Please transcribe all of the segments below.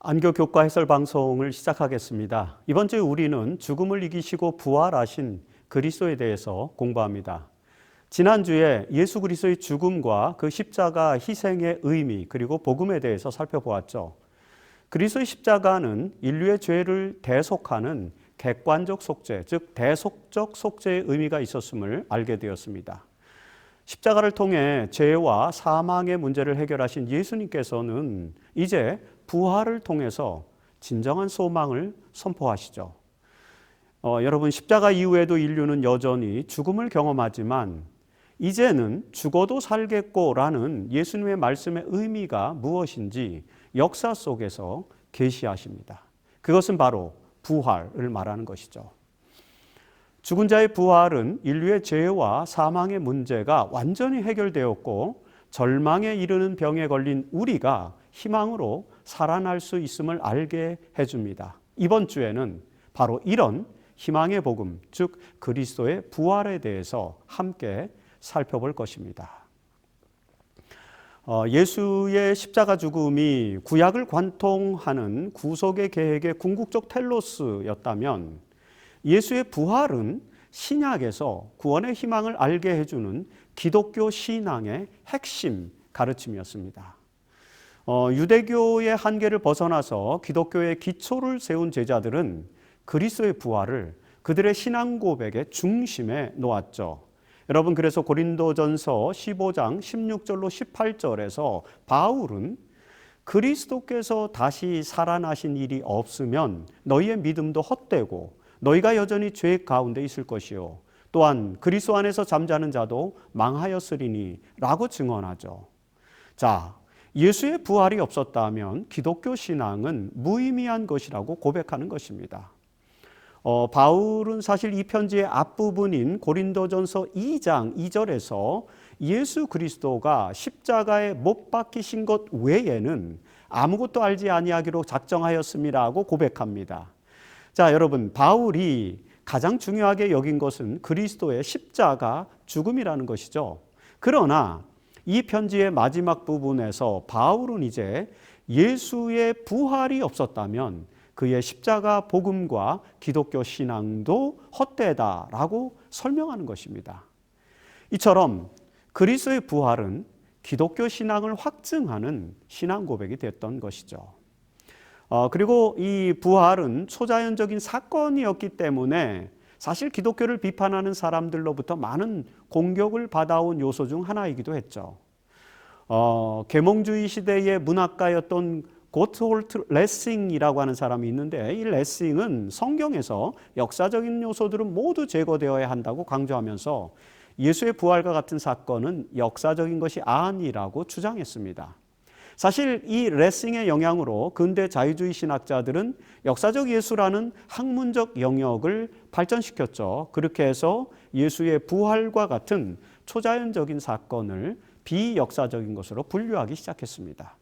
안교 교과 해설 방송을 시작하겠습니다. 이번 주에 우리는 죽음을 이기시고 부활하신 그리스도에 대해서 공부합니다. 지난주에 예수 그리스도의 죽음과 그 십자가 희생의 의미 그리고 복음에 대해서 살펴보았죠. 그리스도의 십자가는 인류의 죄를 대속하는 객관적 속죄, 즉 대속적 속죄의 의미가 있었음을 알게 되었습니다. 십자가를 통해 죄와 사망의 문제를 해결하신 예수님께서는 이제 부활을 통해서 진정한 소망을 선포하시죠. 여러분, 십자가 이후에도 인류는 여전히 죽음을 경험하지만 이제는 죽어도 살겠고라는 예수님의 말씀의 의미가 무엇인지 역사 속에서 계시하십니다. 그것은 바로 부활을 말하는 것이죠. 죽은 자의 부활은 인류의 죄와 사망의 문제가 완전히 해결되었고 절망에 이르는 병에 걸린 우리가 희망으로 살아날 수 있음을 알게 해줍니다. 이번 주에는 바로 이런 희망의 복음, 즉 그리스도의 부활에 대해서 함께 살펴볼 것입니다. 예수의 십자가 죽음이 구약을 관통하는 구속의 계획의 궁극적 텔로스였다면 예수의 부활은 신약에서 구원의 희망을 알게 해주는 기독교 신앙의 핵심 가르침이었습니다. 유대교의 한계를 벗어나서 기독교의 기초를 세운 제자들은 그리스도의 부활을 그들의 신앙 고백의 중심에 놓았죠. 여러분, 그래서 고린도전서 15장 16절로 18절에서 바울은 그리스도께서 다시 살아나신 일이 없으면 너희의 믿음도 헛되고 너희가 여전히 죄 가운데 있을 것이요 또한 그리스도 안에서 잠자는 자도 망하였으리니 라고 증언하죠. 자, 예수의 부활이 없었다면 기독교 신앙은 무의미한 것이라고 고백하는 것입니다. 바울은 사실 이 편지의 앞부분인 고린도전서 2장 2절에서 예수 그리스도가 십자가에 못 박히신 것 외에는 아무것도 알지 아니하기로 작정하였음이라고 고백합니다. 자, 여러분, 바울이 가장 중요하게 여긴 것은 그리스도의 십자가 죽음이라는 것이죠. 그러나 이 편지의 마지막 부분에서 바울은 이제 예수의 부활이 없었다면 그의 십자가 복음과 기독교 신앙도 헛되다라고 설명하는 것입니다. 이처럼 그리스도의 부활은 기독교 신앙을 확증하는 신앙 고백이 됐던 것이죠. 그리고 이 부활은 초자연적인 사건이었기 때문에 사실 기독교를 비판하는 사람들로부터 많은 공격을 받아온 요소 중 하나이기도 했죠. 계몽주의 시대의 문학가였던 고트홀트 레싱이라고 하는 사람이 있는데 이 레싱은 성경에서 역사적인 요소들은 모두 제거되어야 한다고 강조하면서 예수의 부활과 같은 사건은 역사적인 것이 아니라고 주장했습니다. 사실 이 레싱의 영향으로 근대 자유주의 신학자들은 역사적 예수라는 학문적 영역을 발전시켰죠. 그렇게 해서 예수의 부활과 같은 초자연적인 사건을 비역사적인 것으로 분류하기 시작했습니다.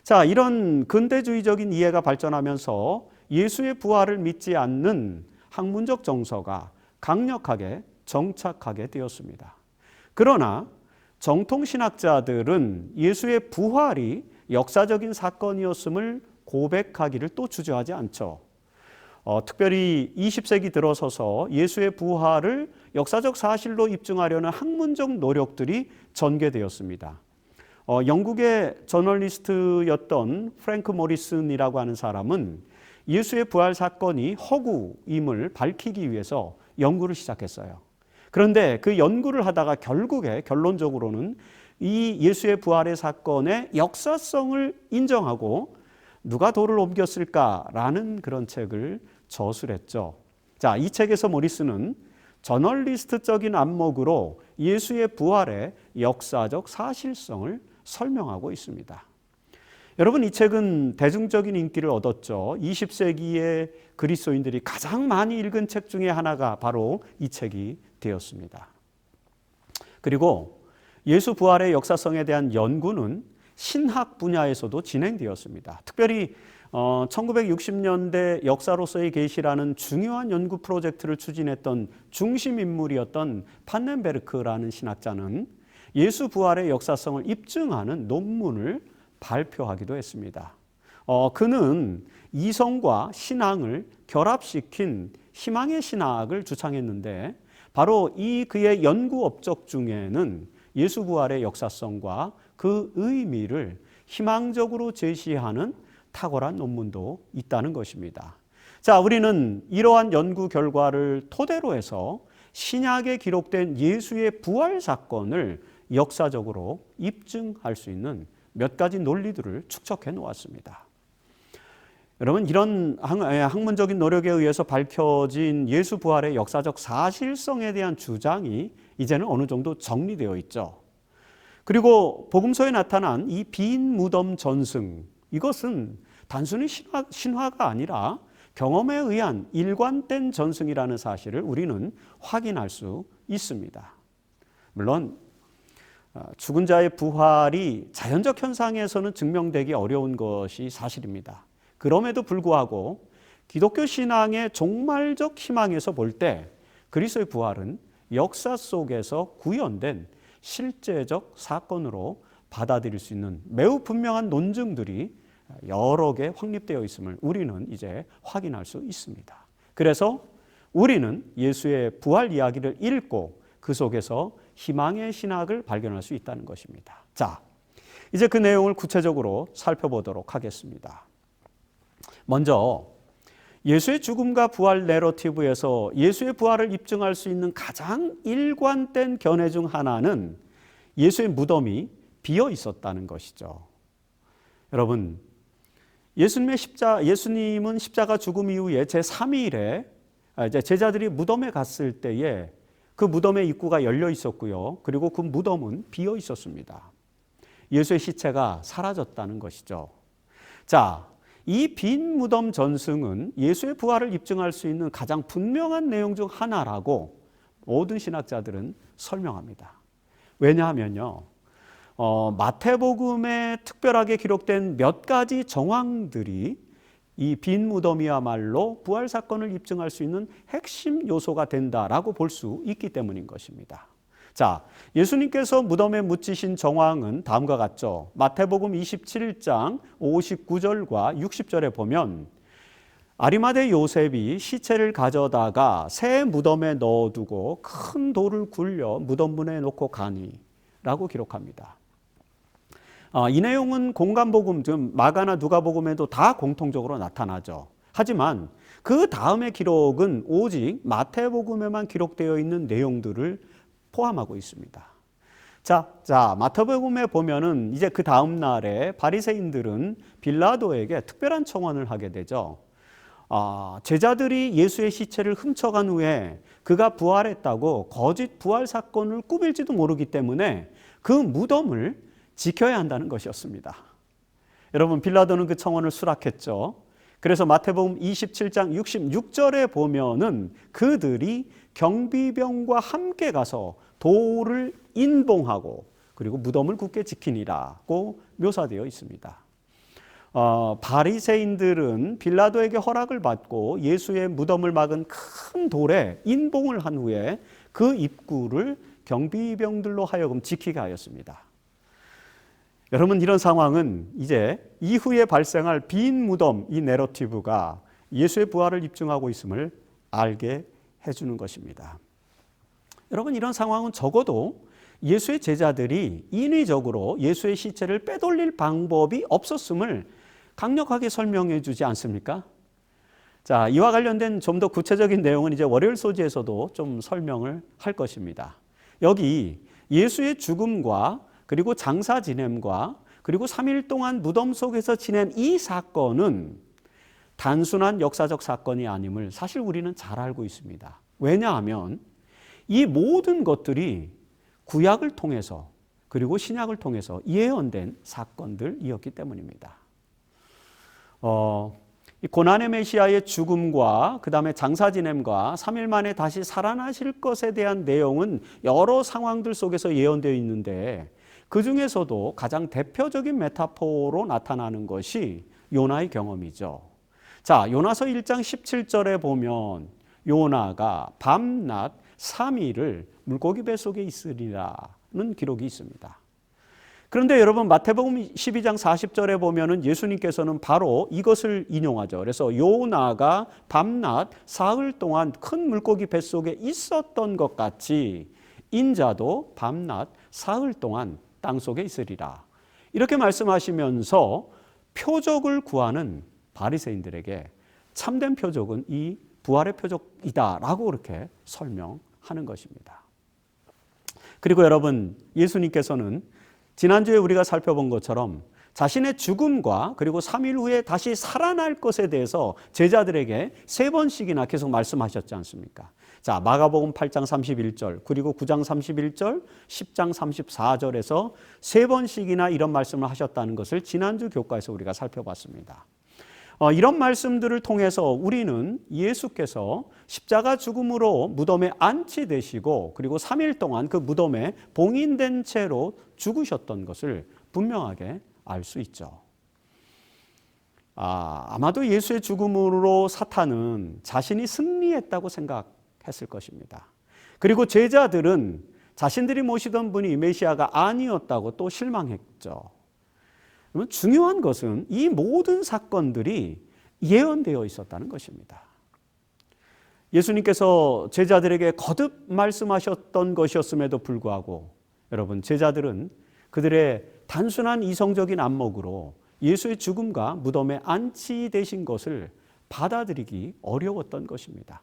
자, 이런 근대주의적인 이해가 발전하면서 예수의 부활을 믿지 않는 학문적 정서가 강력하게 정착하게 되었습니다. 그러나 정통신학자들은 예수의 부활이 역사적인 사건이었음을 고백하기를 또 주저하지 않죠. 특별히 20세기 들어서서 예수의 부활을 역사적 사실로 입증하려는 학문적 노력들이 전개되었습니다. 영국의 저널리스트였던 프랭크 모리슨이라고 하는 사람은 예수의 부활 사건이 허구임을 밝히기 위해서 연구를 시작했어요. 그런데 그 연구를 하다가 결국에 결론적으로는 이 예수의 부활의 사건의 역사성을 인정하고 누가 돌을 옮겼을까라는 그런 책을 저술했죠. 자, 이 책에서 모리슨은 저널리스트적인 안목으로 예수의 부활의 역사적 사실성을 설명하고 있습니다. 여러분, 이 책은 대중적인 인기를 얻었죠. 20세기의 그리스도인들이 가장 많이 읽은 책 중에 하나가 바로 이 책이 되었습니다. 그리고 예수 부활의 역사성에 대한 연구는 신학 분야에서도 진행되었습니다. 특별히 1960년대 역사로서의 계시라는 중요한 연구 프로젝트를 추진했던 중심 인물이었던 판넨베르크라는 신학자는 예수 부활의 역사성을 입증하는 논문을 발표하기도 했습니다. 그는 이성과 신앙을 결합시킨 희망의 신학을 주창했는데 바로 이 그의 연구 업적 중에는 예수 부활의 역사성과 그 의미를 희망적으로 제시하는 탁월한 논문도 있다는 것입니다. 자, 우리는 이러한 연구 결과를 토대로 해서 신약에 기록된 예수의 부활 사건을 역사적으로 입증할 수 있는 몇 가지 논리들을 축적해 놓았습니다. 여러분, 이런 학문적인 노력에 의해서 밝혀진 예수 부활의 역사적 사실성에 대한 주장이 이제는 어느 정도 정리되어 있죠. 그리고 복음서에 나타난 이 빈 무덤 전승, 이것은 단순히 신화가 아니라 경험에 의한 일관된 전승이라는 사실을 우리는 확인할 수 있습니다. 물론 죽은 자의 부활이 자연적 현상에서는 증명되기 어려운 것이 사실입니다. 그럼에도 불구하고 기독교 신앙의 종말적 희망에서 볼 때 그리스도의 부활은 역사 속에서 구현된 실제적 사건으로 받아들일 수 있는 매우 분명한 논증들이 여러 개 확립되어 있음을 우리는 이제 확인할 수 있습니다. 그래서 우리는 예수의 부활 이야기를 읽고 그 속에서 희망의 신학을 발견할 수 있다는 것입니다. 자, 이제 그 내용을 구체적으로 살펴보도록 하겠습니다. 먼저 예수의 죽음과 부활 내러티브에서 예수의 부활을 입증할 수 있는 가장 일관된 견해 중 하나는 예수의 무덤이 비어 있었다는 것이죠. 여러분, 예수님은 십자가 죽음 이후에 제3일에 제자들이 무덤에 갔을 때에 그 무덤의 입구가 열려 있었고요. 그리고 그 무덤은 비어 있었습니다. 예수의 시체가 사라졌다는 것이죠. 자, 이 빈 무덤 전승은 예수의 부활을 입증할 수 있는 가장 분명한 내용 중 하나라고 모든 신학자들은 설명합니다. 왜냐하면요, 마태복음에 특별하게 기록된 몇 가지 정황들이 이 빈 무덤이야말로 부활 사건을 입증할 수 있는 핵심 요소가 된다라고 볼 수 있기 때문인 것입니다. 자, 예수님께서 무덤에 묻히신 정황은 다음과 같죠. 마태복음 27장 59절과 60절에 보면 아리마대 요셉이 시체를 가져다가 새 무덤에 넣어두고 큰 돌을 굴려 무덤 문에 놓고 가니 라고 기록합니다. 이 내용은 공간복음, 즉 마가나 누가복음에도 다 공통적으로 나타나죠. 하지만 그 다음의 기록은 오직 마태복음에만 기록되어 있는 내용들을 포함하고 있습니다. 자, 마태복음에 보면은 이제 그 다음 날에 바리새인들은 빌라도에게 특별한 청원을 하게 되죠. 제자들이 예수의 시체를 훔쳐간 후에 그가 부활했다고 거짓 부활 사건을 꾸밀지도 모르기 때문에 그 무덤을 지켜야 한다는 것이었습니다. 여러분, 빌라도는 그 청원을 수락했죠. 그래서 마태복음 27장 66절에 보면은 그들이 경비병과 함께 가서 돌을 인봉하고 그리고 무덤을 굳게 지키니라고 묘사되어 있습니다. 바리새인들은 빌라도에게 허락을 받고 예수의 무덤을 막은 큰 돌에 인봉을 한 후에 그 입구를 경비병들로 하여금 지키게 하였습니다. 여러분, 이런 상황은 이제 이후에 발생할 빈 무덤, 이 내러티브가 예수의 부활을 입증하고 있음을 알게 해주는 것입니다. 여러분, 이런 상황은 적어도 예수의 제자들이 인위적으로 예수의 시체를 빼돌릴 방법이 없었음을 강력하게 설명해 주지 않습니까? 자, 이와 관련된 좀 더 구체적인 내용은 이제 월요일 소지에서도 좀 설명을 할 것입니다. 여기 예수의 죽음과 그리고 장사 지냄과 그리고 3일 동안 무덤 속에서 지낸 이 사건은 단순한 역사적 사건이 아님을 사실 우리는 잘 알고 있습니다. 왜냐하면 이 모든 것들이 구약을 통해서 그리고 신약을 통해서 예언된 사건들이었기 때문입니다. 이 고난의 메시아의 죽음과 그 다음에 장사 지냄과 3일 만에 다시 살아나실 것에 대한 내용은 여러 상황들 속에서 예언되어 있는데 그 중에서도 가장 대표적인 메타포로 나타나는 것이 요나의 경험이죠. 자, 요나서 1장 17절에 보면 요나가 밤낮 3일을 물고기 뱃속에 있으리라는 기록이 있습니다. 그런데 여러분 마태복음 12장 40절에 보면은 예수님께서는 바로 이것을 인용하죠. 그래서 요나가 밤낮 사흘 동안 큰 물고기 뱃속에 있었던 것 같이 인자도 밤낮 사흘 동안 땅속에 있으리라. 이렇게 말씀하시면서 표적을 구하는 바리새인들에게 참된 표적은 이 부활의 표적이다라고 그렇게 설명하는 것입니다. 그리고 여러분, 예수님께서는 지난주에 우리가 살펴본 것처럼 자신의 죽음과 그리고 3일 후에 다시 살아날 것에 대해서 제자들에게 3번씩이나 계속 말씀하셨지 않습니까? 자, 마가복음 8장 31절, 그리고 9장 31절, 10장 34절에서 3번씩이나 이런 말씀을 하셨다는 것을 지난주 교과에서 우리가 살펴봤습니다. 이런 말씀들을 통해서 우리는 예수께서 십자가 죽음으로 무덤에 안치되시고 그리고 3일 동안 그 무덤에 봉인된 채로 죽으셨던 것을 분명하게 알 수 있죠. 아마도 예수의 죽음으로 사탄은 자신이 승리했다고 생각했을 것입니다. 그리고 제자들은 자신들이 모시던 분이 메시아가 아니었다고 또 실망했죠. 중요한 것은 이 모든 사건들이 예언되어 있었다는 것입니다. 예수님께서 제자들에게 거듭 말씀하셨던 것이었음에도 불구하고 여러분, 제자들은 그들의 단순한 이성적인 안목으로 예수의 죽음과 무덤에 안치되신 것을 받아들이기 어려웠던 것입니다.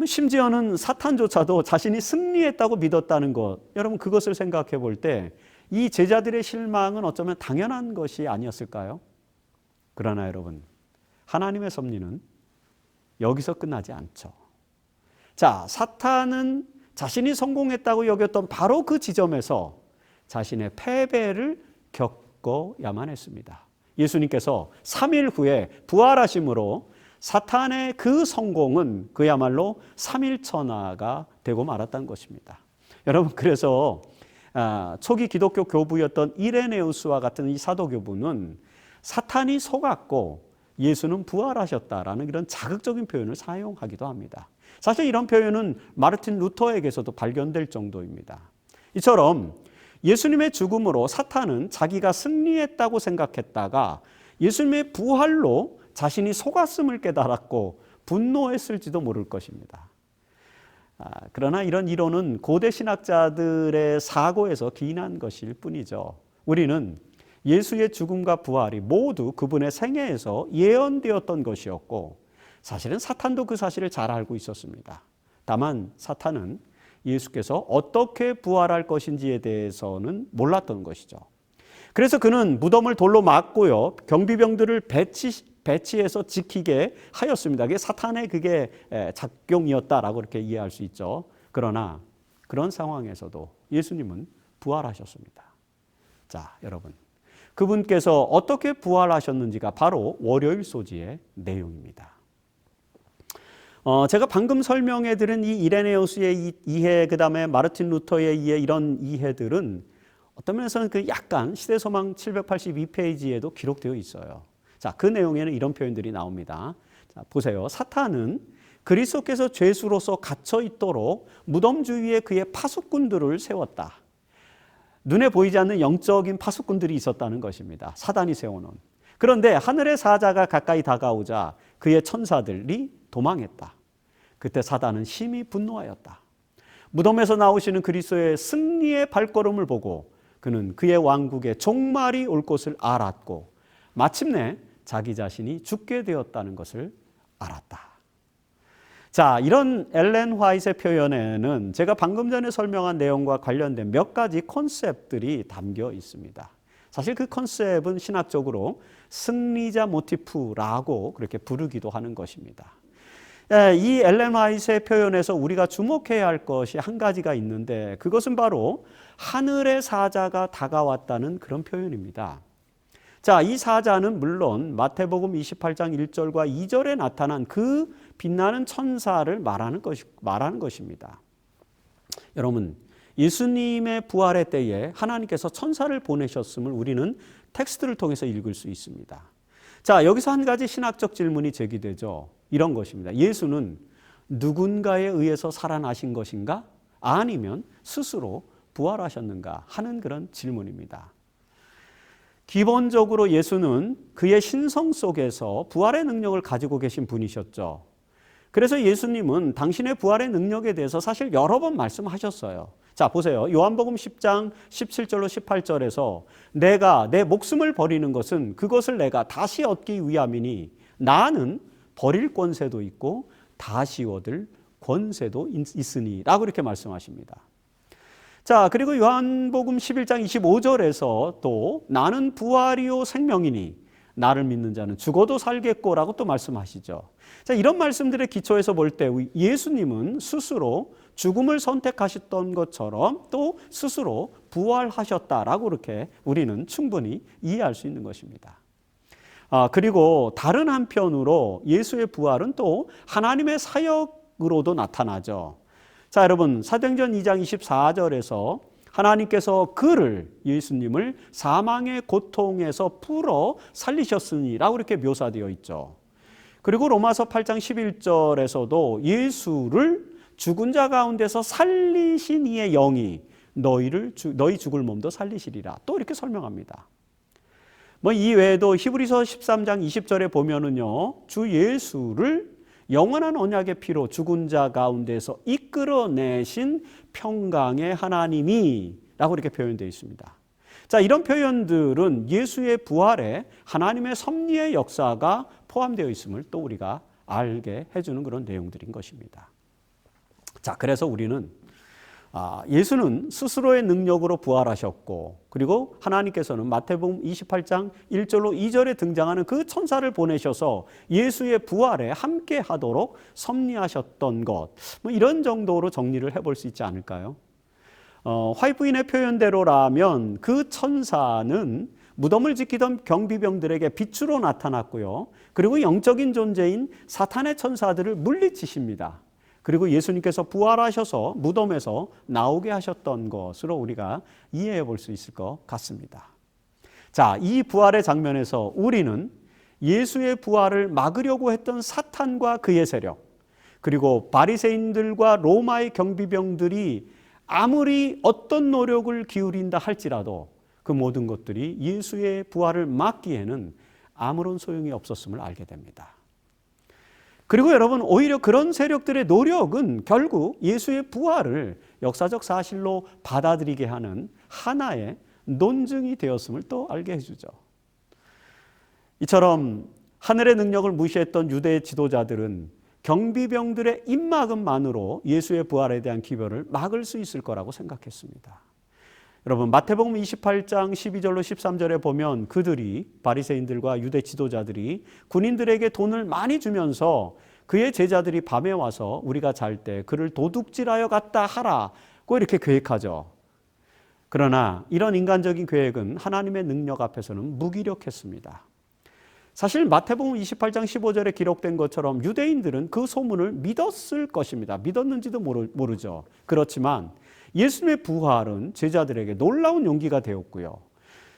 심지어는 사탄조차도 자신이 승리했다고 믿었다는 것, 여러분 그것을 생각해 볼 때 이 제자들의 실망은 어쩌면 당연한 것이 아니었을까요? 그러나 여러분, 하나님의 섭리는 여기서 끝나지 않죠. 자, 사탄은 자신이 성공했다고 여겼던 바로 그 지점에서 자신의 패배를 겪어야만 했습니다. 예수님께서 3일 후에 부활하심으로 사탄의 그 성공은 그야말로 3일천하가 되고 말았다는 것입니다. 여러분, 그래서 초기 기독교 교부였던 이레네우스와 같은 이 사도교부는 사탄이 속았고 예수는 부활하셨다라는 이런 자극적인 표현을 사용하기도 합니다. 사실 이런 표현은 마르틴 루터에게서도 발견될 정도입니다. 이처럼 예수님의 죽음으로 사탄은 자기가 승리했다고 생각했다가 예수님의 부활로 자신이 속았음을 깨달았고 분노했을지도 모를 것입니다. 그러나 이런 이론은 고대 신학자들의 사고에서 기인한 것일 뿐이죠. 우리는 예수의 죽음과 부활이 모두 그분의 생애에서 예언되었던 것이었고 사실은 사탄도 그 사실을 잘 알고 있었습니다. 다만 사탄은 예수께서 어떻게 부활할 것인지에 대해서는 몰랐던 것이죠. 그래서 그는 무덤을 돌로 막고요, 경비병들을 배치해서 지키게 하였습니다. 그게 사탄의 그게 작용이었다라고 이렇게 이해할 수 있죠. 그러나 그런 상황에서도 예수님은 부활하셨습니다. 자, 여러분, 그분께서 어떻게 부활하셨는지가 바로 월요일 소지의 내용입니다. 제가 방금 설명해 드린 이 이레네우스의 이해, 그 다음에 마르틴 루터의 이해, 이런 이해들은 어떤 면에서는 그 약간 시대소망 782페이지에도 기록되어 있어요. 자, 그 내용에는 이런 표현들이 나옵니다. 자, 보세요. 사탄은 그리스도께서 죄수로서 갇혀 있도록 무덤 주위에 그의 파수꾼들을 세웠다. 눈에 보이지 않는 영적인 파수꾼들이 있었다는 것입니다. 사단이 세워놓은. 그런데 하늘의 사자가 가까이 다가오자 그의 천사들이 도망했다. 그때 사단은 심히 분노하였다. 무덤에서 나오시는 그리스도의 승리의 발걸음을 보고 그는 그의 왕국의 종말이 올 것을 알았고 마침내 자기 자신이 죽게 되었다는 것을 알았다. 자, 이런 엘렌 화이트의 표현에는 제가 방금 전에 설명한 내용과 관련된 몇 가지 컨셉들이 담겨 있습니다. 사실 그 컨셉은 신학적으로 승리자 모티프라고 그렇게 부르기도 하는 것입니다. 이 엘렌 화이트의 표현에서 우리가 주목해야 할 것이 한 가지가 있는데 그것은 바로 하늘의 사자가 다가왔다는 그런 표현입니다. 자, 이 사자는 물론 마태복음 28장 1절과 2절에 나타난 그 빛나는 천사를 말하는 것입니다. 여러분, 예수님의 부활의 때에 하나님께서 천사를 보내셨음을 우리는 텍스트를 통해서 읽을 수 있습니다. 자, 여기서 한 가지 신학적 질문이 제기되죠. 이런 것입니다. 예수는 누군가에 의해서 살아나신 것인가? 아니면 스스로 부활하셨는가 하는 그런 질문입니다. 기본적으로 예수는 그의 신성 속에서 부활의 능력을 가지고 계신 분이셨죠. 그래서 예수님은 당신의 부활의 능력에 대해서 사실 여러 번 말씀하셨어요. 자, 보세요. 요한복음 10장 17절로 18절에서 내가 내 목숨을 버리는 것은 그것을 내가 다시 얻기 위함이니 나는 버릴 권세도 있고 다시 얻을 권세도 있으니 라고 이렇게 말씀하십니다. 자, 그리고 요한복음 11장 25절에서 또 나는 부활이요 생명이니 나를 믿는 자는 죽어도 살겠고라고 또 말씀하시죠. 자, 이런 말씀들의 기초에서 볼 때 예수님은 스스로 죽음을 선택하셨던 것처럼 또 스스로 부활하셨다라고 이렇게 우리는 충분히 이해할 수 있는 것입니다. 그리고 다른 한편으로 예수의 부활은 또 하나님의 사역으로도 나타나죠. 자, 여러분, 사도행전 2장 24절에서 하나님께서 그를, 예수님을 사망의 고통에서 풀어 살리셨으니라고 이렇게 묘사되어 있죠. 그리고 로마서 8장 11절에서도 예수를 죽은 자 가운데서 살리신 이의 영이 너희 죽을 몸도 살리시리라 또 이렇게 설명합니다. 이 외에도 히브리서 13장 20절에 보면은요, 주 예수를 영원한 언약의 피로 죽은 자 가운데서 이끌어내신 평강의 하나님이 라고 이렇게 표현되어 있습니다. 자, 이런 표현들은 예수의 부활에 하나님의 섭리의 역사가 포함되어 있음을 또 우리가 알게 해주는 그런 내용들인 것입니다. 자, 그래서 우리는 예수는 스스로의 능력으로 부활하셨고, 그리고 하나님께서는 마태복음 28장 1절로 2절에 등장하는 그 천사를 보내셔서 예수의 부활에 함께 하도록 섭리하셨던 것, 이런 정도로 정리를 해볼 수 있지 않을까요? 화이트인의 표현대로라면 그 천사는 무덤을 지키던 경비병들에게 빛으로 나타났고요. 그리고 영적인 존재인 사탄의 천사들을 물리치십니다. 그리고 예수님께서 부활하셔서 무덤에서 나오게 하셨던 것으로 우리가 이해해 볼 수 있을 것 같습니다. 자, 이 부활의 장면에서 우리는 예수의 부활을 막으려고 했던 사탄과 그의 세력, 그리고 바리새인들과 로마의 경비병들이 아무리 어떤 노력을 기울인다 할지라도 그 모든 것들이 예수의 부활을 막기에는 아무런 소용이 없었음을 알게 됩니다. 그리고 여러분, 오히려 그런 세력들의 노력은 결국 예수의 부활을 역사적 사실로 받아들이게 하는 하나의 논증이 되었음을 또 알게 해주죠. 이처럼 하늘의 능력을 무시했던 유대 지도자들은 경비병들의 입막음만으로 예수의 부활에 대한 기별을 막을 수 있을 거라고 생각했습니다. 여러분, 마태복음 28장 12절로 13절에 보면 그들이, 바리새인들과 유대 지도자들이 군인들에게 돈을 많이 주면서 그의 제자들이 밤에 와서 우리가 잘 때 그를 도둑질하여 갔다 하라고 이렇게 계획하죠. 그러나 이런 인간적인 계획은 하나님의 능력 앞에서는 무기력했습니다. 사실 마태복음 28장 15절에 기록된 것처럼 유대인들은 그 소문을 믿었을 것입니다. 믿었는지도 모르죠. 그렇지만 예수님의 부활은 제자들에게 놀라운 용기가 되었고요.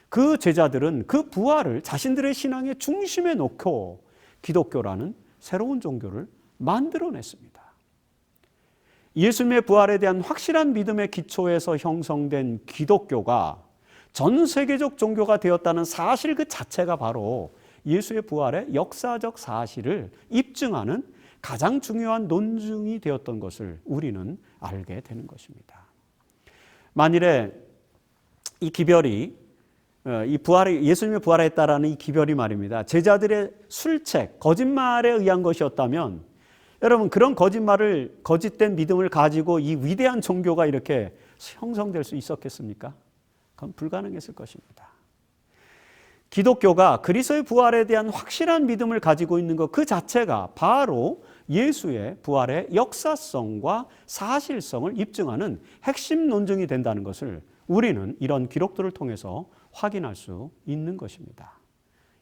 그 제자들은 그 부활을 자신들의 신앙의 중심에 놓고 기독교라는 새로운 종교를 만들어냈습니다. 예수님의 부활에 대한 확실한 믿음의 기초에서 형성된 기독교가 전 세계적 종교가 되었다는 사실 그 자체가 바로 예수의 부활의 역사적 사실을 입증하는 가장 중요한 논증이 되었던 것을 우리는 알게 되는 것입니다. 만일에 이 기별이, 예수님의 부활했다라는 이 기별이 말입니다, 제자들의 술책, 거짓말에 의한 것이었다면, 여러분, 그런 거짓된 믿음을 가지고 이 위대한 종교가 이렇게 형성될 수 있었겠습니까? 그건 불가능했을 것입니다. 기독교가 그리스도의 부활에 대한 확실한 믿음을 가지고 있는 것 그 자체가 바로 예수의 부활의 역사성과 사실성을 입증하는 핵심 논증이 된다는 것을 우리는 이런 기록들을 통해서 확인할 수 있는 것입니다.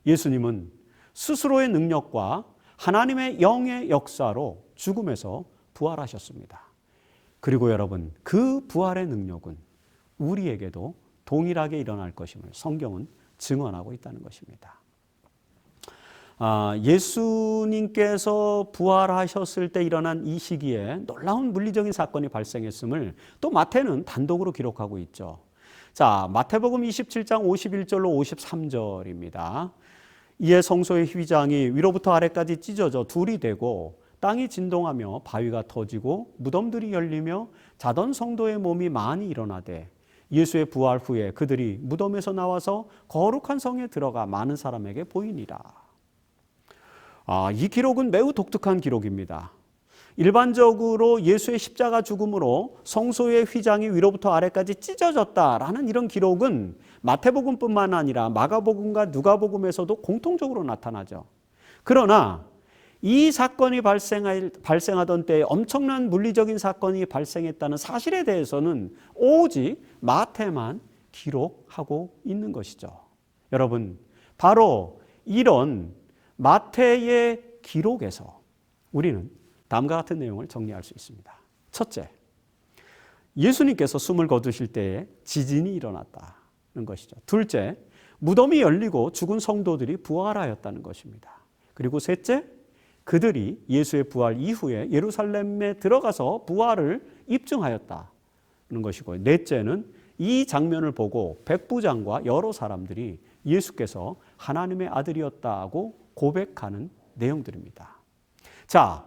예수님은 스스로의 능력과 하나님의 영의 역사로 죽음에서 부활하셨습니다. 그리고 여러분, 그 부활의 능력은 우리에게도 동일하게 일어날 것임을 성경은 증언하고 있다는 것입니다. 예수님께서 부활하셨을 때 일어난 이 시기에 놀라운 물리적인 사건이 발생했음을 또 마태는 단독으로 기록하고 있죠. 자, 마태복음 27장 51절로 53절입니다. 이에 성소의 휘장이 위로부터 아래까지 찢어져 둘이 되고 땅이 진동하며 바위가 터지고 무덤들이 열리며 자던 성도의 몸이 많이 일어나되 예수의 부활 후에 그들이 무덤에서 나와서 거룩한 성에 들어가 많은 사람에게 보이니라. 이 기록은 매우 독특한 기록입니다. 일반적으로 예수의 십자가 죽음으로 성소의 휘장이 위로부터 아래까지 찢어졌다라는 이런 기록은 마태복음뿐만 아니라 마가복음과 누가복음에서도 공통적으로 나타나죠. 그러나 이 사건이 발생하던 때에 엄청난 물리적인 사건이 발생했다는 사실에 대해서는 오직 마태만 기록하고 있는 것이죠. 여러분, 바로 이런 마태의 기록에서 우리는 다음과 같은 내용을 정리할 수 있습니다. 첫째, 예수님께서 숨을 거두실 때에 지진이 일어났다는 것이죠. 둘째, 무덤이 열리고 죽은 성도들이 부활하였다는 것입니다. 그리고 셋째, 그들이 예수의 부활 이후에 예루살렘에 들어가서 부활을 입증하였다는 것이고요. 넷째는 이 장면을 보고 백부장과 여러 사람들이 예수께서 하나님의 아들이었다고 고백하는 내용들입니다. 자,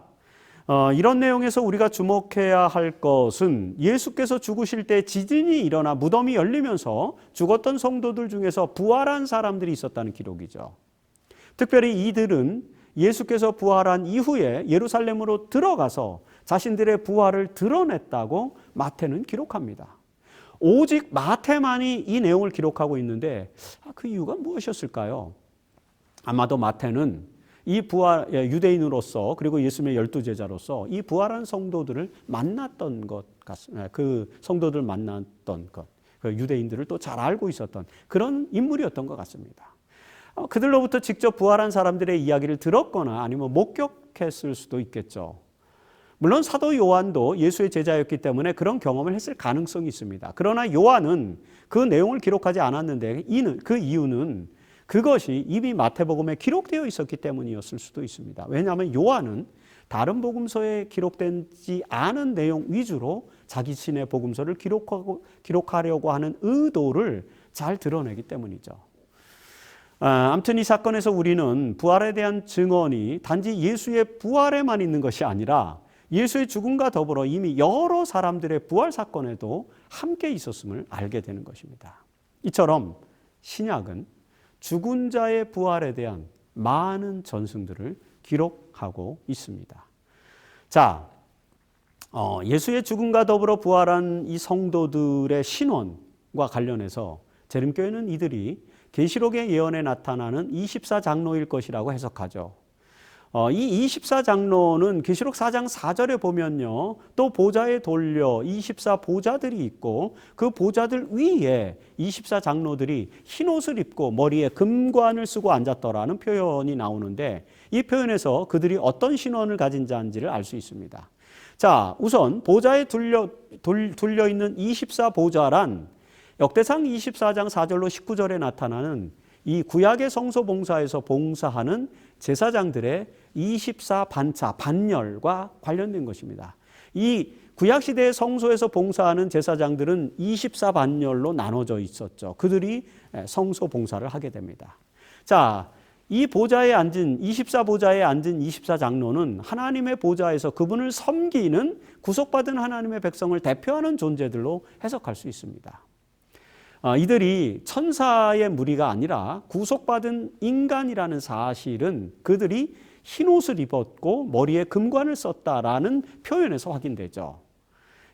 이런 내용에서 우리가 주목해야 할 것은 예수께서 죽으실 때 지진이 일어나 무덤이 열리면서 죽었던 성도들 중에서 부활한 사람들이 있었다는 기록이죠. 특별히 이들은 예수께서 부활한 이후에 예루살렘으로 들어가서 자신들의 부활을 드러냈다고 마태는 기록합니다. 오직 마태만이 이 내용을 기록하고 있는데 그 이유가 무엇이었을까요? 아마도 마태는 이 유대인으로서 그리고 예수님의 12제자로서 이 부활한 성도들을 만났던 것 같습니다. 그 성도들 만났던 것, 그 유대인들을 또 잘 알고 있었던 그런 인물이었던 것 같습니다. 그들로부터 직접 부활한 사람들의 이야기를 들었거나 아니면 목격했을 수도 있겠죠. 물론 사도 요한도 예수의 제자였기 때문에 그런 경험을 했을 가능성이 있습니다. 그러나 요한은 그 내용을 기록하지 않았는데 그 이유는 그것이 이미 마태복음에 기록되어 있었기 때문이었을 수도 있습니다. 왜냐하면 요한은 다른 복음서에 기록되지 않은 내용 위주로 자기 신의 복음서를 기록하려고 하는 의도를 잘 드러내기 때문이죠. 아무튼 이 사건에서 우리는 부활에 대한 증언이 단지 예수의 부활에만 있는 것이 아니라 예수의 죽음과 더불어 이미 여러 사람들의 부활 사건에도 함께 있었음을 알게 되는 것입니다. 이처럼 신약은 죽은 자의 부활에 대한 많은 전승들을 기록하고 있습니다. 자, 예수의 죽음과 더불어 부활한 이 성도들의 신원과 관련해서 재림교회는 이들이 계시록의 예언에 나타나는 24장로일 것이라고 해석하죠. 이 24장로는 계시록 4장 4절에 보면요, 또 보좌에 돌려 24보좌들이 있고 그 보좌들 위에 24장로들이 흰옷을 입고 머리에 금관을 쓰고 앉았더라는 표현이 나오는데 이 표현에서 그들이 어떤 신원을 가진 자인지를 알 수 있습니다. 자, 우선 보좌에 둘려 있는 24보좌란 역대상 24장 4절로 19절에 나타나는 이 구약의 성소 봉사에서 봉사하는 제사장들의 24반차, 반열과 관련된 것입니다. 이 구약시대의 성소에서 봉사하는 제사장들은 24반열로 나눠져 있었죠. 그들이 성소 봉사를 하게 됩니다. 자, 이 보좌에 앉은 24보좌에 앉은 24장로는 하나님의 보좌에서 그분을 섬기는 구속받은 하나님의 백성을 대표하는 존재들로 해석할 수 있습니다. 이들이 천사의 무리가 아니라 구속받은 인간이라는 사실은 그들이 흰옷을 입었고 머리에 금관을 썼다라는 표현에서 확인되죠.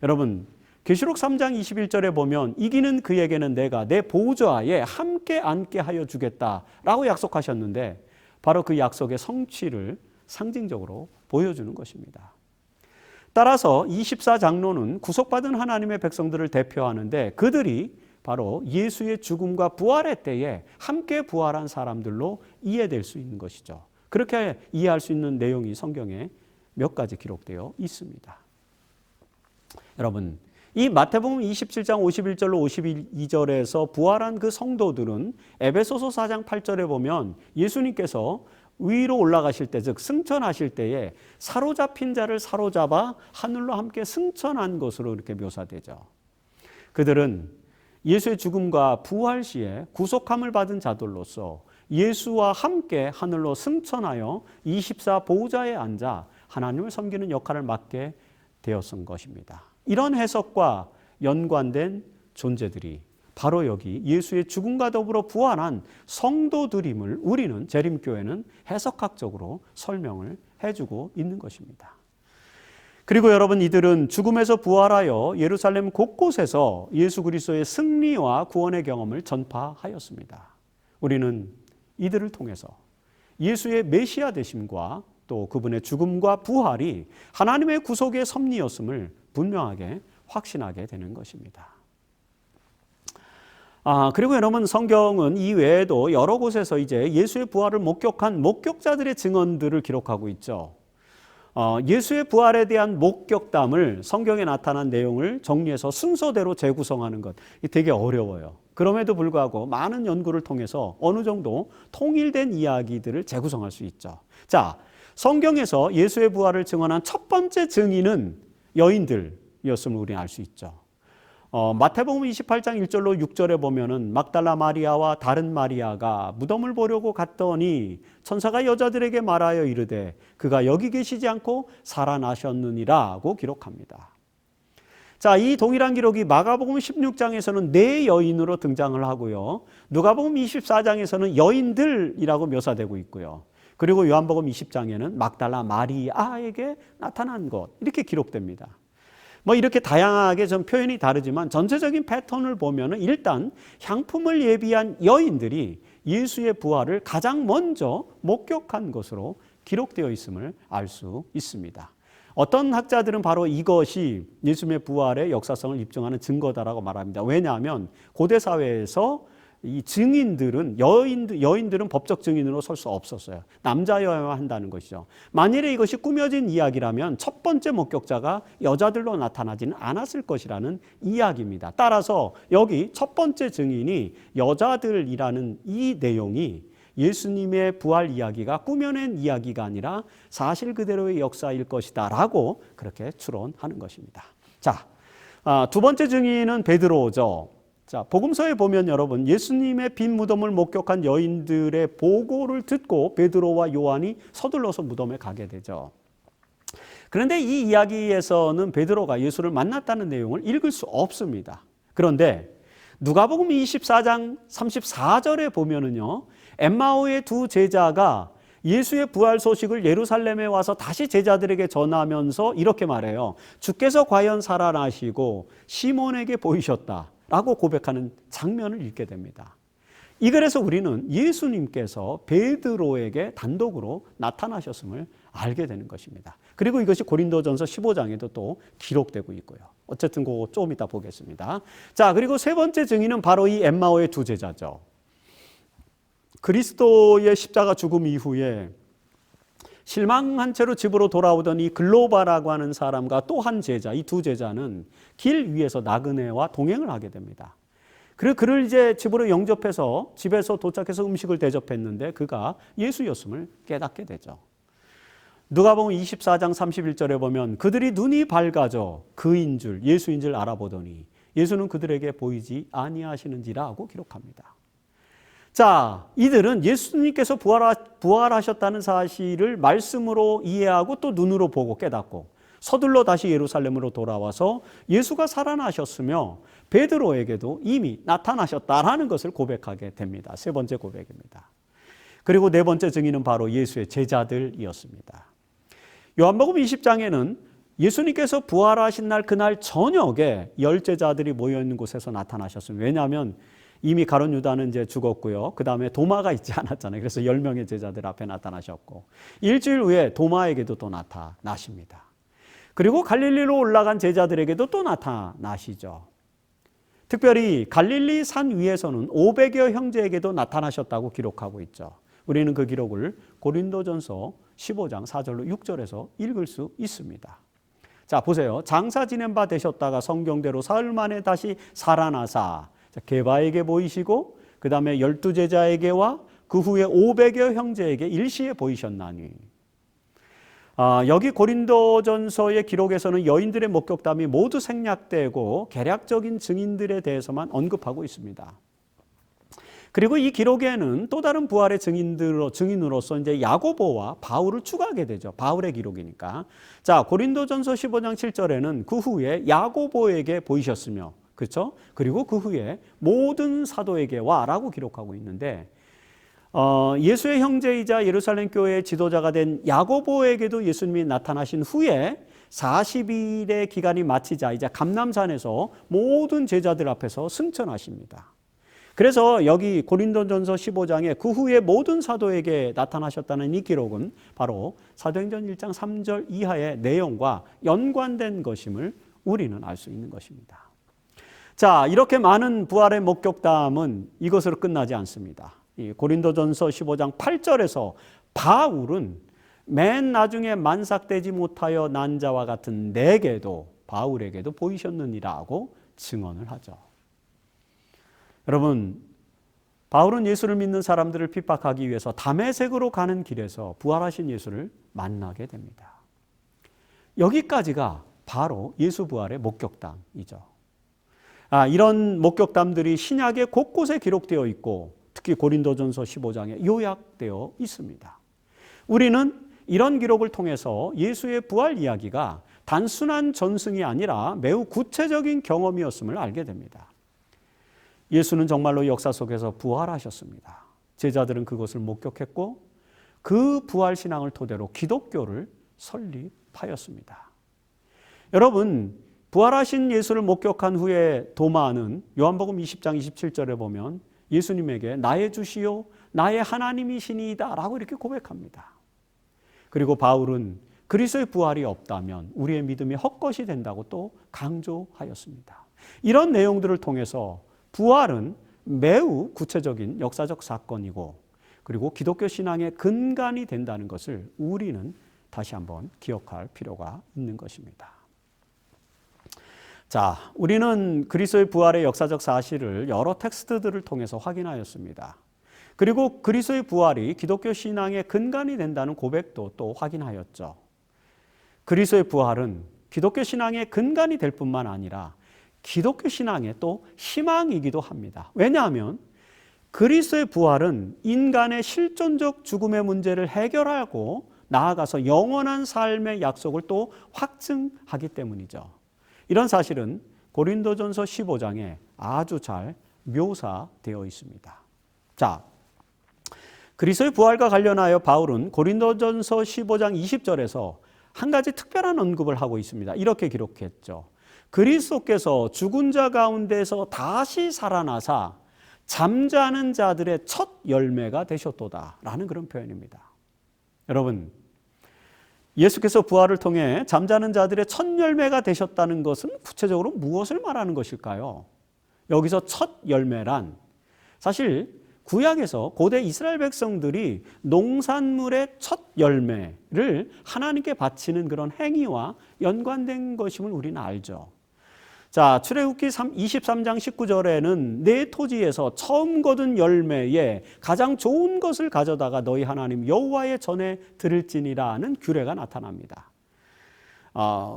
여러분, 계시록 3장 21절에 보면 이기는 그에게는 내가 내 보좌에 함께 앉게 하여 주겠다라고 약속하셨는데 바로 그 약속의 성취를 상징적으로 보여주는 것입니다. 따라서 24장로는 구속받은 하나님의 백성들을 대표하는데 그들이 바로 예수의 죽음과 부활의 때에 함께 부활한 사람들로 이해될 수 있는 것이죠. 그렇게 이해할 수 있는 내용이 성경에 몇 가지 기록되어 있습니다. 여러분, 이 마태복음 27장 51절로 52절에서 부활한 그 성도들은 에베소서 4장 8절에 보면 예수님께서 위로 올라가실 때, 즉 승천하실 때에 사로잡힌 자를 사로잡아 하늘로 함께 승천한 것으로 이렇게 묘사되죠. 그들은 예수의 죽음과 부활 시에 구속함을 받은 자들로서 예수와 함께 하늘로 승천하여 24 보좌에 앉아 하나님을 섬기는 역할을 맡게 되었던 것입니다. 이런 해석과 연관된 존재들이 바로 여기 예수의 죽음과 더불어 부활한 성도들임을 우리는 재림교회는 해석학적으로 설명을 해주고 있는 것입니다. 그리고 여러분, 이들은 죽음에서 부활하여 예루살렘 곳곳에서 예수 그리스도의 승리와 구원의 경험을 전파하였습니다. 우리는 이들을 통해서 예수의 메시아 되심과 또 그분의 죽음과 부활이 하나님의 구속의 섭리였음을 분명하게 확신하게 되는 것입니다. 그리고 여러분, 성경은 이 외에도 여러 곳에서 이제 예수의 부활을 목격한 목격자들의 증언들을 기록하고 있죠. 예수의 부활에 대한 목격담을 성경에 나타난 내용을 정리해서 순서대로 재구성하는 것, 되게 어려워요. 그럼에도 불구하고 많은 연구를 통해서 어느 정도 통일된 이야기들을 재구성할 수 있죠. 자, 성경에서 예수의 부활을 증언한 첫 번째 증인은 여인들이었음을 우리는 알 수 있죠. 마태복음 28장 1절로 6절에 보면은 막달라 마리아와 다른 마리아가 무덤을 보려고 갔더니 천사가 여자들에게 말하여 이르되 그가 여기 계시지 않고 살아나셨느니라고 기록합니다. 자, 이 동일한 기록이 마가복음 16장에서는 네 여인으로 등장을 하고요. 누가복음 24장에서는 여인들이라고 묘사되고 있고요. 그리고 요한복음 20장에는 막달라 마리아에게 나타난 것, 이렇게 기록됩니다. 이렇게 다양하게 좀 표현이 다르지만 전체적인 패턴을 보면은 일단 향품을 예비한 여인들이 예수의 부활을 가장 먼저 목격한 것으로 기록되어 있음을 알 수 있습니다. 어떤 학자들은 바로 이것이 예수님의 부활의 역사성을 입증하는 증거다라고 말합니다. 왜냐하면 고대 사회에서 이 증인들은 여인들은 법적 증인으로 설 수 없었어요. 남자여야만 한다는 것이죠. 만일에 이것이 꾸며진 이야기라면 첫 번째 목격자가 여자들로 나타나지는 않았을 것이라는 이야기입니다. 따라서 여기 첫 번째 증인이 여자들이라는 이 내용이 예수님의 부활 이야기가 꾸며낸 이야기가 아니라 사실 그대로의 역사일 것이다 라고 그렇게 추론하는 것입니다. 자, 두 번째 증인은 베드로죠. 자, 복음서에 보면 여러분, 예수님의 빈 무덤을 목격한 여인들의 보고를 듣고 베드로와 요한이 서둘러서 무덤에 가게 되죠. 그런데 이 이야기에서는 베드로가 예수를 만났다는 내용을 읽을 수 없습니다. 그런데 누가복음 24장 34절에 보면은요, 엠마오의 두 제자가 예수의 부활 소식을 예루살렘에 와서 다시 제자들에게 전하면서 이렇게 말해요. 주께서 과연 살아나시고 시몬에게 보이셨다 라고 고백하는 장면을 읽게 됩니다. 이 글에서 우리는 예수님께서 베드로에게 단독으로 나타나셨음을 알게 되는 것입니다. 그리고 이것이 고린도전서 15장에도 또 기록되고 있고요. 어쨌든 그거 조금 이따 보겠습니다. 자, 그리고 세 번째 증인은 바로 이 엠마오의 두 제자죠. 그리스도의 십자가 죽음 이후에 실망한 채로 집으로 돌아오던 이 글로바라고 하는 사람과 또 한 제자, 이 두 제자는 길 위에서 나그네와 동행을 하게 됩니다. 그리고 그를 이제 집으로 영접해서 집에서 도착해서 음식을 대접했는데 그가 예수였음을 깨닫게 되죠. 누가복음 24장 31절에 보면 그들이 눈이 밝아져 그인 줄, 예수인 줄 알아보더니 예수는 그들에게 보이지 아니하시는지라고 기록합니다. 자, 이들은 예수님께서 부활하셨다는 사실을 말씀으로 이해하고 또 눈으로 보고 깨닫고 서둘러 다시 예루살렘으로 돌아와서 예수가 살아나셨으며 베드로에게도 이미 나타나셨다라는 것을 고백하게 됩니다. 세 번째 고백입니다. 그리고 네 번째 증인은 바로 예수의 제자들이었습니다. 요한복음 20장에는 예수님께서 부활하신 날 그날 저녁에 10제자들이 모여있는 곳에서 나타나셨습니다. 왜냐하면 이미 가룟 유다는 이제 죽었고요. 그 다음에 도마가 있지 않았잖아요. 그래서 10명의 제자들 앞에 나타나셨고 일주일 후에 도마에게도 또 나타나십니다. 그리고 갈릴리로 올라간 제자들에게도 또 나타나시죠. 특별히 갈릴리 산 위에서는 500여 형제에게도 나타나셨다고 기록하고 있죠. 우리는 그 기록을 고린도전서 15장 4절로 6절에서 읽을 수 있습니다. 자, 보세요. 장사 지낸 바 되셨다가 성경대로 사흘 만에 다시 살아나사 게바에게 보이시고 그 다음에 12제자에게와 그 후에 500여 형제에게 일시에 보이셨나니. 여기 고린도전서의 기록에서는 여인들의 목격담이 모두 생략되고 개략적인 증인들에 대해서만 언급하고 있습니다. 그리고 이 기록에는 또 다른 부활의 증인으로서 이제 야고보와 바울을 추가하게 되죠. 바울의 기록이니까. 자, 고린도전서 15장 7절에는 그 후에 야고보에게 보이셨으며, 그렇죠? 그리고 그 후에 모든 사도에게 와라고 기록하고 있는데, 예수의 형제이자 예루살렘 교회의 지도자가 된 야고보에게도 예수님이 나타나신 후에 40일의 기간이 마치자 이제 감람산에서 모든 제자들 앞에서 승천하십니다. 그래서 여기 고린도전서 15장에 그 후에 모든 사도에게 나타나셨다는 이 기록은 바로 사도행전 1장 3절 이하의 내용과 연관된 것임을 우리는 알 수 있는 것입니다. 자, 이렇게 많은 부활의 목격담은 이것으로 끝나지 않습니다. 이 고린도전서 15장 8절에서 바울은 맨 나중에 만삭되지 못하여 난 자와 같은 내게도 바울에게도 보이셨느니라고 증언을 하죠. 여러분, 바울은 예수를 믿는 사람들을 핍박하기 위해서 다메섹으로 가는 길에서 부활하신 예수를 만나게 됩니다. 여기까지가 바로 예수 부활의 목격담이죠. 이런 목격담들이 신약에 곳곳에 기록되어 있고 특히 고린도전서 15장에 요약되어 있습니다. 우리는 이런 기록을 통해서 예수의 부활 이야기가 단순한 전승이 아니라 매우 구체적인 경험이었음을 알게 됩니다. 예수는 정말로 역사 속에서 부활하셨습니다. 제자들은 그것을 목격했고 그 부활 신앙을 토대로 기독교를 설립하였습니다. 여러분, 부활하신 예수를 목격한 후에 도마는 요한복음 20장 27절에 보면 예수님에게 나의 주시요 나의 하나님이시니이다 라고 이렇게 고백합니다. 그리고 바울은 그리스도의 부활이 없다면 우리의 믿음이 헛것이 된다고 또 강조하였습니다. 이런 내용들을 통해서 부활은 매우 구체적인 역사적 사건이고 그리고 기독교 신앙의 근간이 된다는 것을 우리는 다시 한번 기억할 필요가 있는 것입니다. 자, 우리는 그리스도의 부활의 역사적 사실을 여러 텍스트들을 통해서 확인하였습니다. 그리고 그리스도의 부활이 기독교 신앙의 근간이 된다는 고백도 또 확인하였죠. 그리스도의 부활은 기독교 신앙의 근간이 될 뿐만 아니라 기독교 신앙의 또 희망이기도 합니다. 왜냐하면 그리스도의 부활은 인간의 실존적 죽음의 문제를 해결하고 나아가서 영원한 삶의 약속을 또 확증하기 때문이죠. 이런 사실은 고린도전서 15장에 아주 잘 묘사되어 있습니다. 자, 그리스도의 부활과 관련하여 바울은 고린도전서 15장 20절에서 한 가지 특별한 언급을 하고 있습니다. 이렇게 기록했죠. 그리스도께서 죽은 자 가운데서 다시 살아나사 잠자는 자들의 첫 열매가 되셨도다 라는 그런 표현입니다. 여러분, 예수께서 부활을 통해 잠자는 자들의 첫 열매가 되셨다는 것은 구체적으로 무엇을 말하는 것일까요? 여기서 첫 열매란 사실 구약에서 고대 이스라엘 백성들이 농산물의 첫 열매를 하나님께 바치는 그런 행위와 연관된 것임을 우리는 알죠. 자, 출애굽기 23장 19절에는 내 토지에서 처음 거둔 열매에 가장 좋은 것을 가져다가 너희 하나님 여호와의 전에 드릴지니라는 규례가 나타납니다.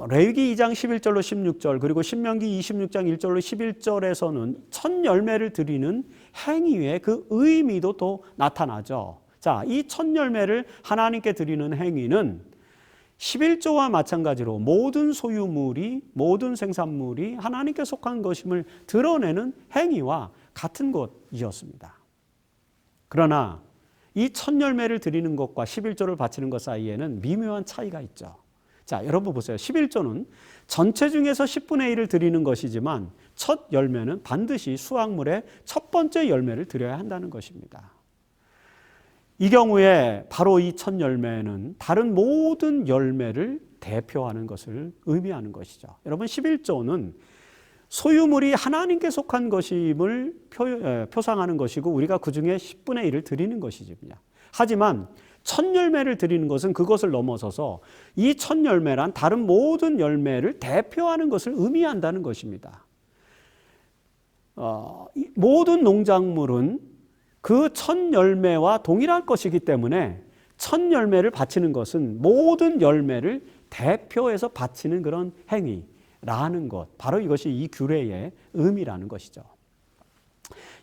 레위기 2장 11절로 16절 그리고 신명기 26장 1절로 11절에서는 첫 열매를 드리는 행위의 그 의미도 또 나타나죠. 자, 이 첫 열매를 하나님께 드리는 행위는 11조와 마찬가지로 모든 소유물이 모든 생산물이 하나님께 속한 것임을 드러내는 행위와 같은 것이었습니다. 그러나 이 첫 열매를 드리는 것과 11조를 바치는 것 사이에는 미묘한 차이가 있죠. 자, 여러분 보세요. 11조는 전체 중에서 10분의 1을 드리는 것이지만 첫 열매는 반드시 수확물의 첫 번째 열매를 드려야 한다는 것입니다. 이 경우에 바로 이 첫 열매는 다른 모든 열매를 대표하는 것을 의미하는 것이죠. 여러분, 11조는 소유물이 하나님께 속한 것임을 표상하는 것이고 우리가 그 중에 10분의 1을 드리는 것이지요. 하지만 첫 열매를 드리는 것은 그것을 넘어서서 이 첫 열매란 다른 모든 열매를 대표하는 것을 의미한다는 것입니다. 모든 농작물은 그 첫 열매와 동일할 것이기 때문에 첫 열매를 바치는 것은 모든 열매를 대표해서 바치는 그런 행위라는 것, 바로 이것이 이 규례의 의미라는 것이죠.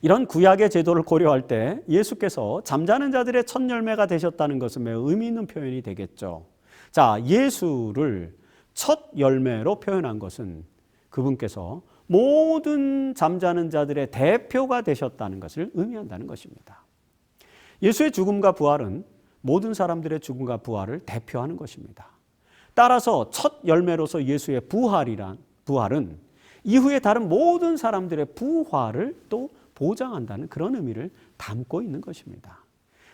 이런 구약의 제도를 고려할 때 예수께서 잠자는 자들의 첫 열매가 되셨다는 것은 매우 의미 있는 표현이 되겠죠. 자, 예수를 첫 열매로 표현한 것은 그분께서 모든 잠자는 자들의 대표가 되셨다는 것을 의미한다는 것입니다. 예수의 죽음과 부활은 모든 사람들의 죽음과 부활을 대표하는 것입니다. 따라서 첫 열매로서 예수의 부활은 이후에 다른 모든 사람들의 부활을 또 보장한다는 그런 의미를 담고 있는 것입니다.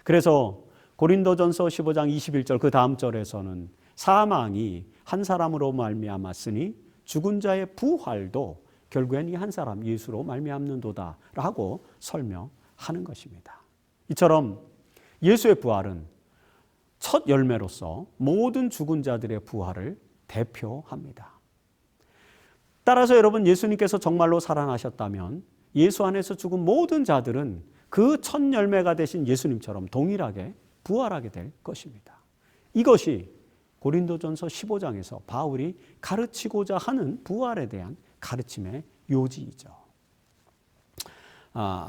그래서 고린도전서 15장 21절 그 다음 절에서는 사망이 한 사람으로 말미암았으니 죽은 자의 부활도 결국엔 이 한 사람 예수로 말미암는도다라고 설명하는 것입니다. 이처럼 예수의 부활은 첫 열매로서 모든 죽은 자들의 부활을 대표합니다. 따라서 여러분, 예수님께서 정말로 살아나셨다면 예수 안에서 죽은 모든 자들은 그 첫 열매가 되신 예수님처럼 동일하게 부활하게 될 것입니다. 이것이 고린도전서 15장에서 바울이 가르치고자 하는 부활에 대한 가르침의 요지이죠.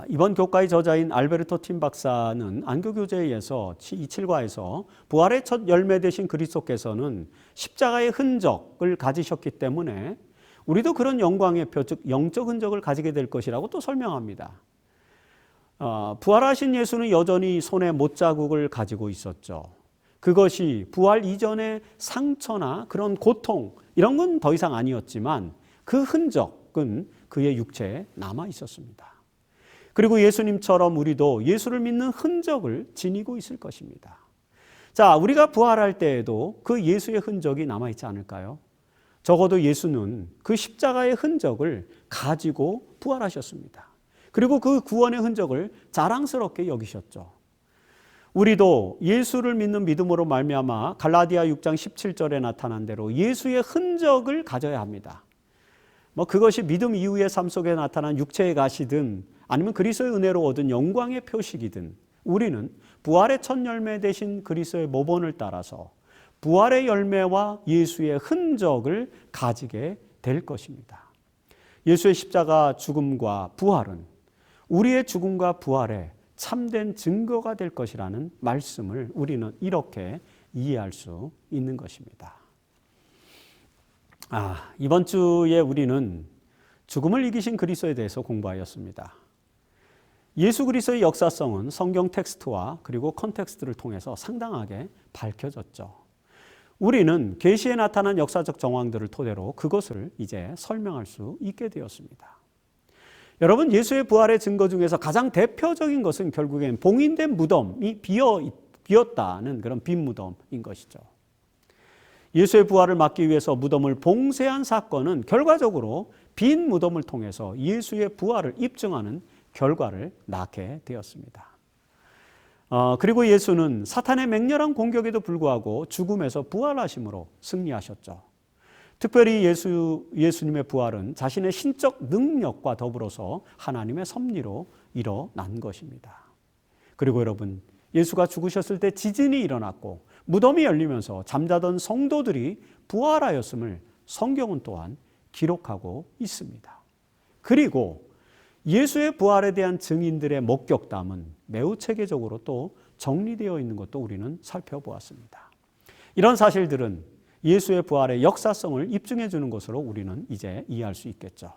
이번 교과의 저자인 알베르토 팀 박사는 안교교재에서 27과에서 부활의 첫 열매 되신 그리스도께서는 십자가의 흔적을 가지셨기 때문에 우리도 그런 영광의 표, 즉 영적 흔적을 가지게 될 것이라고 또 설명합니다. 부활하신 예수는 여전히 손에 못자국을 가지고 있었죠. 그것이 부활 이전의 상처나 그런 고통 이런 건 더 이상 아니었지만 그 흔적은 그의 육체에 남아 있었습니다. 그리고 예수님처럼 우리도 예수를 믿는 흔적을 지니고 있을 것입니다. 자, 우리가 부활할 때에도 그 예수의 흔적이 남아있지 않을까요? 적어도 예수는 그 십자가의 흔적을 가지고 부활하셨습니다. 그리고 그 구원의 흔적을 자랑스럽게 여기셨죠. 우리도 예수를 믿는 믿음으로 말미암아 갈라디아 6장 17절에 나타난 대로 예수의 흔적을 가져야 합니다. 그것이 믿음 이후의 삶 속에 나타난 육체의 가시든 아니면 그리스도의 은혜로 얻은 영광의 표식이든 우리는 부활의 첫 열매 되신 그리스도의 모본을 따라서 부활의 열매와 예수의 흔적을 가지게 될 것입니다. 예수의 십자가 죽음과 부활은 우리의 죽음과 부활의 참된 증거가 될 것이라는 말씀을 우리는 이렇게 이해할 수 있는 것입니다. 이번 주에 우리는 죽음을 이기신 그리스도에 대해서 공부하였습니다. 예수 그리스도의 역사성은 성경 텍스트와 그리고 컨텍스트를 통해서 상당하게 밝혀졌죠. 우리는 계시에 나타난 역사적 정황들을 토대로 그것을 이제 설명할 수 있게 되었습니다. 여러분, 예수의 부활의 증거 중에서 가장 대표적인 것은 결국엔 봉인된 무덤이 비었다는 그런 빈 무덤인 것이죠. 예수의 부활을 막기 위해서 무덤을 봉쇄한 사건은 결과적으로 빈 무덤을 통해서 예수의 부활을 입증하는 결과를 낳게 되었습니다. 그리고 예수는 사탄의 맹렬한 공격에도 불구하고 죽음에서 부활하심으로 승리하셨죠. 특별히 예수님의 부활은 자신의 신적 능력과 더불어서 하나님의 섭리로 일어난 것입니다. 그리고 여러분, 예수가 죽으셨을 때 지진이 일어났고 무덤이 열리면서 잠자던 성도들이 부활하였음을 성경은 또한 기록하고 있습니다. 그리고 예수의 부활에 대한 증인들의 목격담은 매우 체계적으로 또 정리되어 있는 것도 우리는 살펴보았습니다. 이런 사실들은 예수의 부활의 역사성을 입증해 주는 것으로 우리는 이제 이해할 수 있겠죠.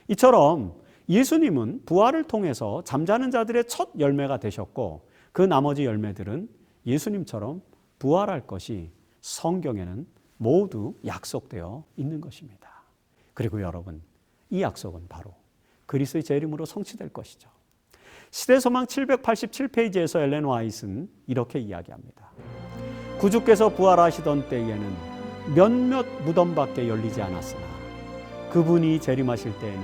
이처럼 예수님은 부활을 통해서 잠자는 자들의 첫 열매가 되셨고 그 나머지 열매들은 예수님처럼 부활할 것이 성경에는 모두 약속되어 있는 것입니다. 그리고 여러분, 이 약속은 바로 그리스도의 재림으로 성취될 것이죠. 시대소망 787페이지에서 엘렌 화이트는 이렇게 이야기합니다. 구주께서 부활하시던 때에는 몇몇 무덤밖에 열리지 않았으나 그분이 재림하실 때에는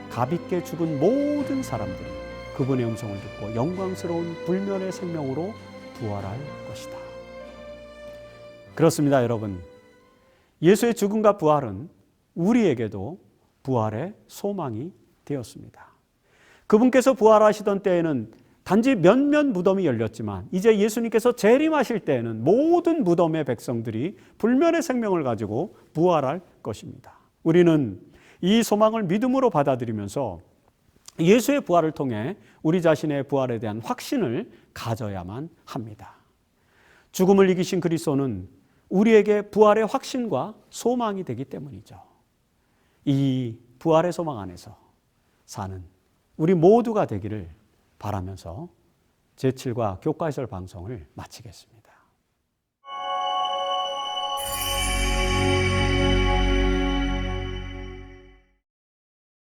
값있게 죽은 모든 사람들이 그분의 음성을 듣고 영광스러운 불멸의 생명으로 부활할 것이다. 그렇습니다, 여러분. 예수의 죽음과 부활은 우리에게도 부활의 소망이 되었습니다. 그분께서 부활하시던 때에는 단지 몇몇 무덤이 열렸지만 이제 예수님께서 재림하실 때에는 모든 무덤의 백성들이 불면의 생명을 가지고 부활할 것입니다. 우리는 이 소망을 믿음으로 받아들이면서 예수의 부활을 통해 우리 자신의 부활에 대한 확신을 가져야만 합니다. 죽음을 이기신 그리스도는 우리에게 부활의 확신과 소망이 되기 때문이죠. 이 부활의 소망 안에서 사는 우리 모두가 되기를 바라면서 제7과 교과설 방송을 마치겠습니다.